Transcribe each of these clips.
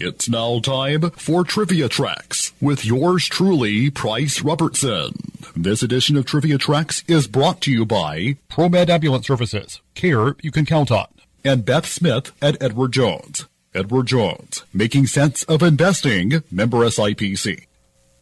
It's now time for Trivia Tracks with yours truly, Price Robertson. This edition of Trivia Tracks is brought to you by ProMed Ambulance Services, care you can count on, and Beth Smith at Edward Jones. Edward Jones, making sense of investing, member SIPC.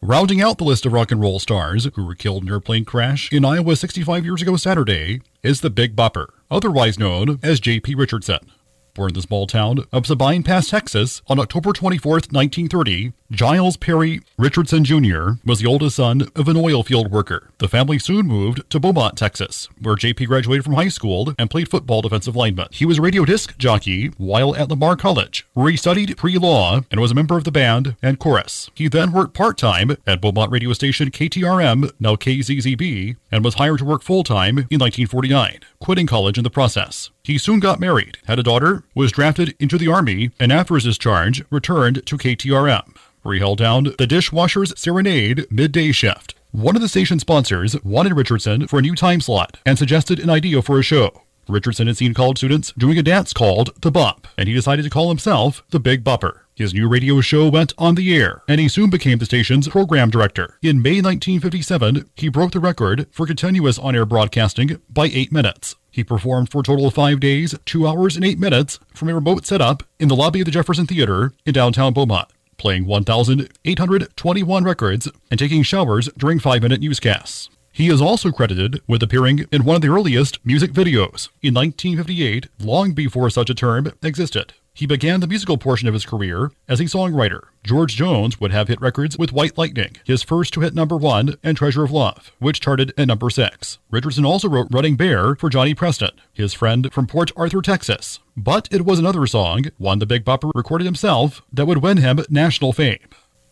Rounding out the list of rock and roll stars who were killed in an airplane crash in Iowa 65 years ago Saturday is the Big Bopper, otherwise known as J.P. Richardson. Born in the small town of Sabine Pass, Texas, on October 24, 1930, Giles Perry Richardson Jr. was the oldest son of an oil field worker. The family soon moved to Beaumont, Texas, where J.P. graduated from high school and played football defensive lineman. He was a radio disc jockey while at Lamar College, where he studied pre-law and was a member of the band and chorus. He then worked part-time at Beaumont radio station KTRM, now KZZB, and was hired to work full-time in 1949, quitting college in the process. He soon got married, had a daughter, was drafted into the Army, and after his discharge, returned to KTRM, where he held down the Dishwasher's Serenade midday shift. One of the station sponsors wanted Richardson for a new time slot and suggested an idea for a show. Richardson had seen college students doing a dance called The Bop, and he decided to call himself the Big Bopper. His new radio show went on the air, and he soon became the station's program director. In May 1957, he broke the record for continuous on-air broadcasting by 8 minutes. He performed for a total of 5 days, 2 hours and 8 minutes from a remote setup in the lobby of the Jefferson Theater in downtown Beaumont, playing 1,821 records and taking showers during 5-minute newscasts. He is also credited with appearing in one of the earliest music videos in 1958, long before such a term existed. He began the musical portion of his career as a songwriter. George Jones would have hit records with White Lightning, his first to hit #1, and Treasure of Love, which charted at #6. Richardson also wrote Running Bear for Johnny Preston, his friend from Port Arthur, Texas. But it was another song, one the Big Bopper recorded himself, that would win him national fame.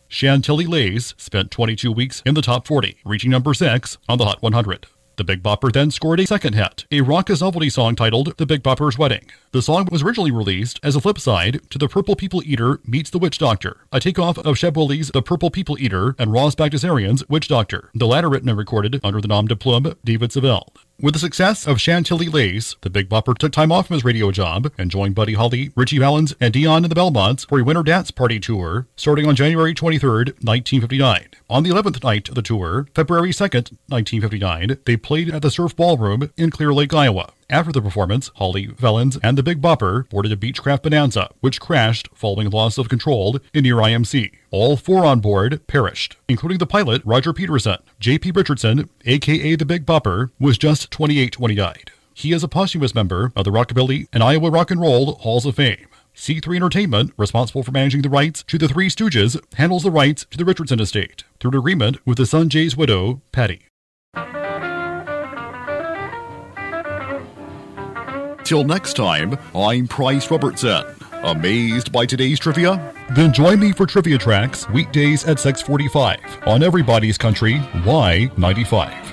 Chantilly Lace spent 22 weeks in the top 40, reaching #6 on the Hot 100. The Big Bopper then scored a second hit, a raucous novelty song titled The Big Bopper's Wedding. The song was originally released as a flip side to The Purple People Eater Meets the Witch Doctor, a takeoff of Sheb Wooley's The Purple People Eater and Ross Bagdasarian's Witch Doctor, the latter written and recorded under the nom de plume David Seville. With the success of Chantilly Lace, the Big Bopper took time off from his radio job and joined Buddy Holly, Richie Valens, and Dion and the Belmonts for a winter dance party tour starting on January 23, 1959. On the 11th night of the tour, February 2nd, 1959, they played at the Surf Ballroom in Clear Lake, Iowa. After the performance, Holly, Valens, and the Big Bopper boarded a Beechcraft Bonanza, which crashed following loss of control near IMC. All 4 on board perished, including the pilot, Roger Peterson. J.P. Richardson, a.k.a. the Big Bopper, was just 28 when he died. He is a posthumous member of the Rockabilly and Iowa Rock and Roll Halls of Fame. C3 Entertainment, responsible for managing the rights to the Three Stooges, handles the rights to the Richardson estate through an agreement with the Son Jay's widow, Patty. Till next time, I'm Price Robertson. Amazed by today's trivia? Then join me for Trivia Tracks weekdays at 6:45 on Everybody's Country Y95.